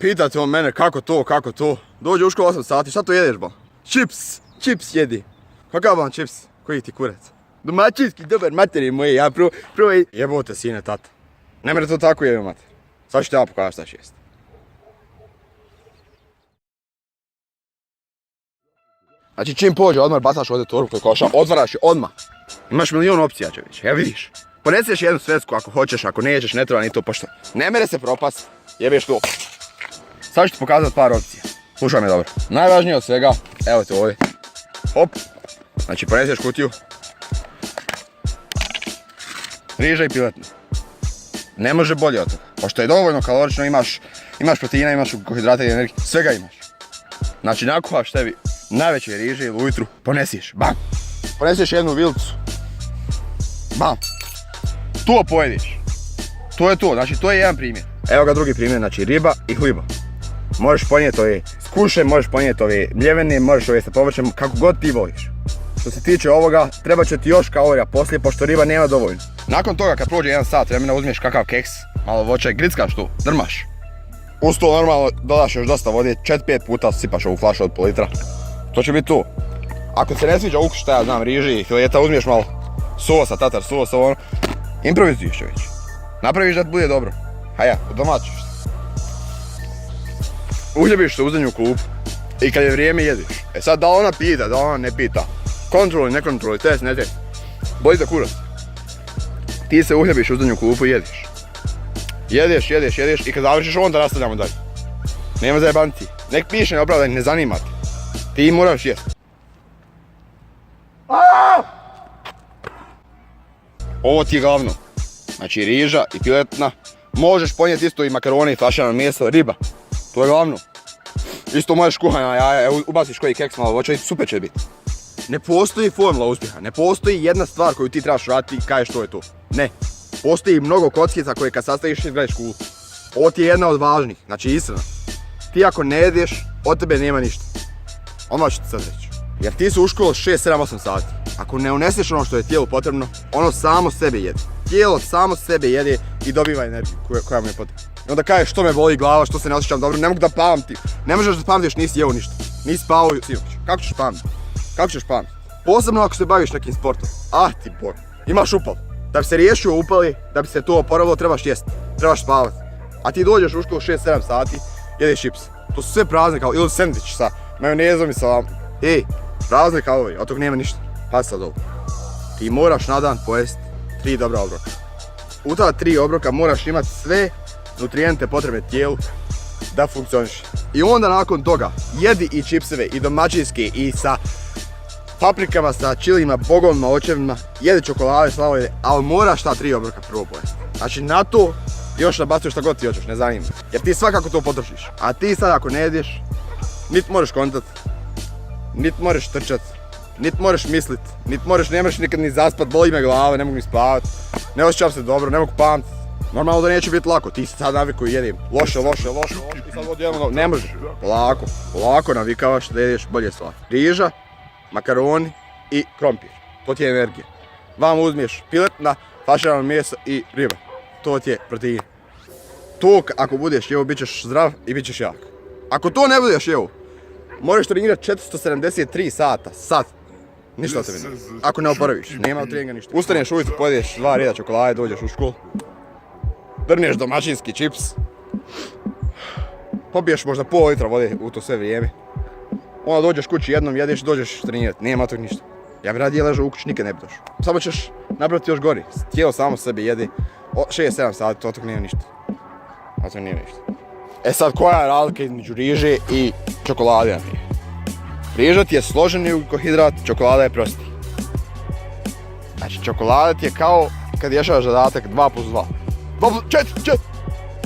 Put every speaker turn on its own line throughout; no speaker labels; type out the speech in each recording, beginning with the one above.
pitate on mene kako to. Dođe u školu 8 sati, šta to jedeš ba? Čips jedi. Kakav vam čips? Koji ti kurac? Domaćinski, dobar materi moji, ja prvo jebote sine tata. Ne mere to tako jebe mater. Sad ću te ja pokazati šta će jest. Znači čim pođe odmah bacaš ovdje torbu koji koša, otvaraš je odmah. Imaš milion opcija čovječe, evo vidiš. Poneseš jednu svetsku ako hoćeš, ako nećeš, ne treba ni to pošto. Ne mere se propast, jebeš to. Sad ću ti pokazati par opcija. Slušaj me dobro. Najvažnije od svega, evo te ovdje. Hop. Znači poneseš kutiju. Riža i piletna. Ne može bolje od toga. Pošto je dovoljno kalorično, imaš proteina, imaš karbohidrata i energije, svega imaš. Znači nakuhaš tebi najveće riže ili ujutru, ponesiš, bam! Ponesiš jednu vilicu, bam! To pojediš. To je to, znači to je jedan primjer. Evo ga drugi primjer, znači riba i hliba. Možeš ponijeti ove skuše, možeš ponijeti ove mljevene, možeš ove sa povrćem, kako god ti voliš. Što se tiče ovoga, treba će ti još kalorija poslije, pošto riba nema dovoljno. Nakon toga kad prođe 1 sat vremena uzmeš kakav keks, malo voća i grickaš tu, drmaš. Uz to normalno dodaš još dosta vode, 4-5 puta sipaš ovu flašu od pol litra. To će biti to. Ako se ne sviđa ukus šta ja znam, riži i filijeta, uzmeš malo sosa, tatar sosa, ono. Improvizuješ već. Napraviš da ti bude dobro. Haja, domaćiš se. Uhljebiš se u zadnju klupu i kad je vrijeme jediš. E sad da ona pita, da ona ne pita. Kontroli, ne kontroli, test, ne test. Boli za kurac. Ti se uhljebiš u zadnju klupu i jediš. Jedeš i kad završiš onda nastavljamo dalje. Nema zajebanci. Nek piše neopravdaj, ne zanima te. Ti moraš jesti. Ovo ti je glavno. Znači riža i piletna. Možeš ponijeti isto i makarone i flašano meso, riba. To je glavno. Isto možeš kuhana jaja, ubaciš koji keks malo voća i super će biti. Ne postoji formula uspjeha, ne postoji jedna stvar koju ti trebaš raditi i kažeš to je to. Ne. Postoji mnogo kockica koje kad sastaviš izgledaš cool. Ovo ti je jedna od važnih, znači istina. Ti ako ne jedeš, od tebe nema ništa. Ono ću ti sad reći. Jer ti su u školu 6, 7, 8 sati. Ako ne uneseš ono što je tijelu potrebno, ono samo sebe jede. Tijelo samo sebe jede i dobiva energiju koja mu je potrebna. I onda kažeš što me boli glava, što se ne osjećam dobro, ne mogu da pamtim. Ne možeš da pamtiš, nisi jeo ništa. Nisi spavao sinoć. Kako ćeš pamtiti? Kako ćeš pamtiti? Posebno ako se baviš nekim sportom. Ah ti bog. Imaš upal. Da bi se riješio upali, da bi se to oporavilo, trebaš jesti. Trebaš spavati. A ti dođeš u školu 6-7 sati, jedeš čips. To su sve prazne kalorije. Ili sendvič sa majonezom i salamom. Ej, prazne kalorije, od tog nema ništa. Pazi sad ovo. Ti moraš na dan pojesti 3 dobra obroka. U ta 3 obroka moraš imati sve nutrijente potrebne tijelu da funkcioniš. I onda nakon toga jedi i čipseve i domaćinske i sa paprikama, sa čilima, bogovima, očevima, jedi čokolade, sladolede, ali moraš ta 3 obroka prvo pojesti. Znači na to još nabacuješ šta god ti hoćeš, ne zanima. Jer ti svakako to potrošiš. A ti sad ako ne jedeš, niti možeš kontat, niti možeš trčat, niti možeš mislit, niti možeš, ne možeš nikad ni zaspat, boli me glava, ne mogu ni spavat, ne osjećam se dobro, ne mogu pamtit. Normalno da neće biti lako, ti se sad naviku i jedim loše i sad odjedno ne možeš. Polako navikavaš da jedeš bolje stvari. Riža, makaroni i krompir, to ti je energija. Vam uzmiješ piletna, faširano meso i riba, to ti je protein. To ako budeš jeo, bit ćeš zdrav i bit ćeš jak. Ako to ne budeš jeo, možeš trenirati 473 sata, sad. Ništa od tebe nema. Ako ne oporaviš, nema od treninga ništa. Ustaneš ujutro, pojedeš 2 reda čokolade, dođeš u školu. Drneš domaćinski čips. Popiješ možda pol litra vode u to sve vrijeme. Onda dođeš kući jednom, jedeš, dođeš trenirati, nema tog ništa. Ja bi radije ležao u kući, nikad ne bi došao. Samo ćeš napraviti još gori. Tijelo samo sebi jede 6-7 sati, od tog nema ništa. Od tog nema ništa. E sad, koja je razlika između riže i čokolade? Riža ti je složeni ugljikohidrat, čokolada je prosti. Znači, čokolada ti je kao kad rješavaš zadatak 2+2. 2+4,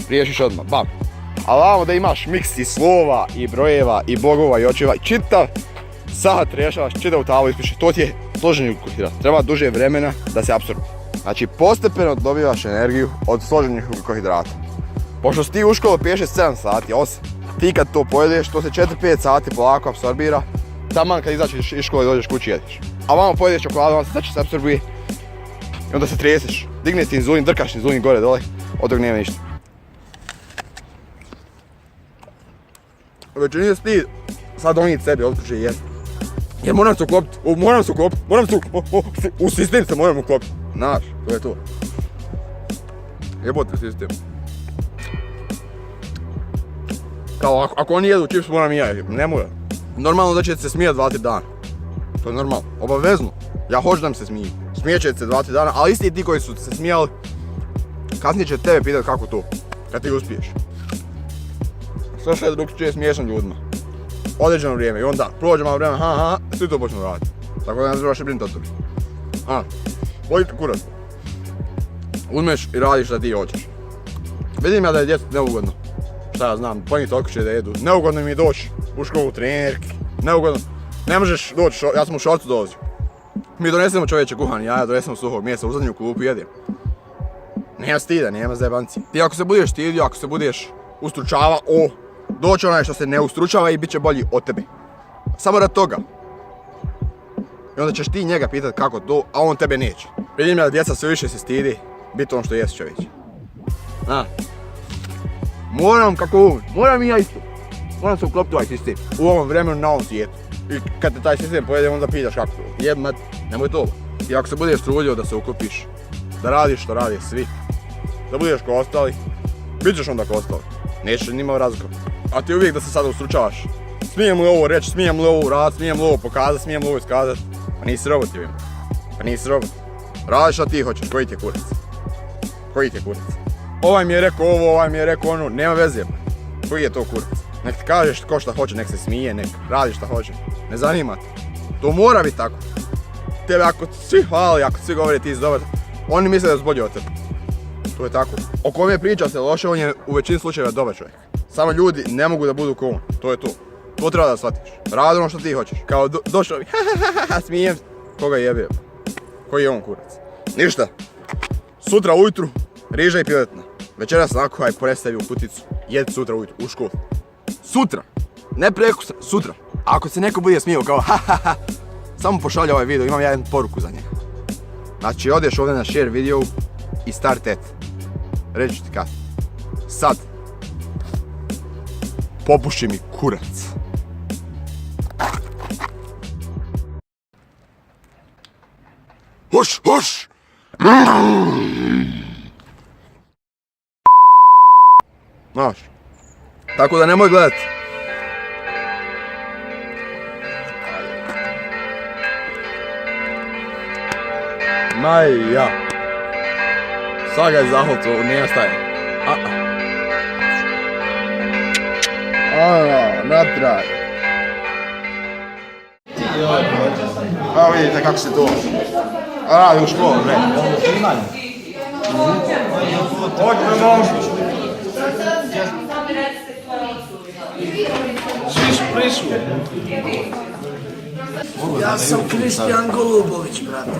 riješiš odmah, bam. Ali vamo da imaš miks i slova, i brojeva, i bogova, i očeva, i čitav sat rješavaš, čitavu tablu ispišeš, to ti je složeni ugljikohidrat. Treba duže vremena da se apsorbuje. Znači, postepeno dobivaš energiju od složenih ugljikohidrata. Pošto si ti u školu piješ 7 sati, 8, ti kad to pojedeš, to se 4-5 sati polako apsorbira. Taman kad izađeš iz škole i dođeš kući jedeš. A vamo pojedeš čokoladu, onda se znači se apsorbuje. I onda se treseš, digne ti inzulin, drkaš inzulin gore dole, od tog nema ništa. već nije stid sad donijeti sebi otkuće i jesti. Jer moram se uklopiti, u sistem se moram uklopiti. Znaš, to je to. Jebote sistem. Kao ako oni jedu čips moram i ja, ne mora. Normalno da ćete se smijati 2-3 dana. To je normalno, obavezno. Ja hoću da mi se smiju. Smijet ćete se 2-3 dana, ali isti ti koji su se smijali, kasnije će tebe pitati kako to, kad ti uspiješ. Sve što je drugčije smiješan ljudima. Određeno vrijeme i onda prođe malo vremena, svi to počnu raditi. Tako da ne trebaš brinuti o tebi. Bolite kurac. Uzmeš i radiš šta ti hoćeš. Vidim ja da je djecu neugodno. Šta ja znam, ponijete otkuće da jedu. Neugodno mi je doći u školu trenerki. Neugodno. Ne možeš doći, ja sam u šorcu dolazio. Mi donesemo čovječe kuhani jaja, donesemo suhog mjesta, u zadnju klupu jedem. Nema stida, nema zajebanci. Ti ako se budeš stidio, ako se budeš ustručava, doći onaj što se ne ustručava i bit će bolji od tebe. Samo rad toga. I onda ćeš ti njega pitati kako to, a on tebe neće. Vidim ja da djeca sve više se stidi biti on što jesi čovječ. Moram kako moram i ja isto. Moram se uklopiti ovaj sistem. U ovom vremenu na ovom svijetu. I kad te taj sistem pojede onda pitaš kako to. Jebmat, nemoj to. I ako se budeš trudio da se uklopiš, da radiš što radi svi, da budeš ko ostali, bit ćeš onda ko ostali. Nećeš nimao razlika. A ti uvijek da se sada ustručavaš. Smijem li ovo reći, smijem li ovo uraditi, smijem li ovo pokazati, smijem li ovo iskazati. Pa nisi robot, jebim. Pa nisi robot. Radi što ti hoćeš, koji ti je kurac? Koji ti je kurac? Ovaj mi je rekao ovo, ovaj mi je rekao ono, nema veze. Koji je to kurac? Nek ti kažeš ko šta hoće, nek se smije, nek radi šta hoće. Ne zanima te. To mora biti tako. Tebe ako svi hvali, ako svi govore ti si dobar, oni misle da su bolji od tebe. To je tako. O kome priča se loše, on je u većini slučajeva dobar čovjek. Samo ljudi ne mogu da budu ko on, to je to. To treba da shvatiš. Radi ono što ti hoćeš. Kao došao bi, smijem. Koga jebio? Koji je on kurac? Ništa. Sutra ujutru, riža i piletna. Večeras nakuhaj, predstavi u kuticu. Jedi sutra ujutru, u školu. Sutra! Ne prekosutra, sutra. A ako se neko bude smijao kao samo pošalje ovaj video, imam ja jednu poruku za njega. Znači odeš ovdje na share video i start et. Reći ću ti kad. Sad. Popuši mi kurac. Huš, huš! Znaš. Tako da nemoj gledat. Ja. Sad ga je zahlto, nema staje. Natraj. Evo vidite kako se to radi u školu, ne? Hoćemo momci.
Svi su prisutni. Ja sam Kristijan Golubović, brate.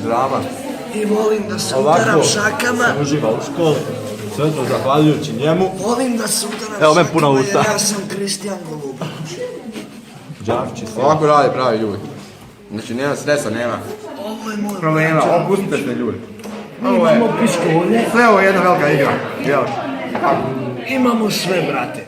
Drama.
I volim da se udaram šakama.
Sam uživa u školi, sve to zahvaljujući njemu.
Volim da se udaram
Evo me
šakama
puna usta.
jer ja sam Kristijan Golubović.
Đavči se.
Ovako radi pravi ljudi. Znači nema stresa, nema
Ovo je moj
problema,
brać.
opustite se ljudi.
Mi imamo pištolje,
Sve ovo je jedna velika igra. Jel?
imamo sve, brate.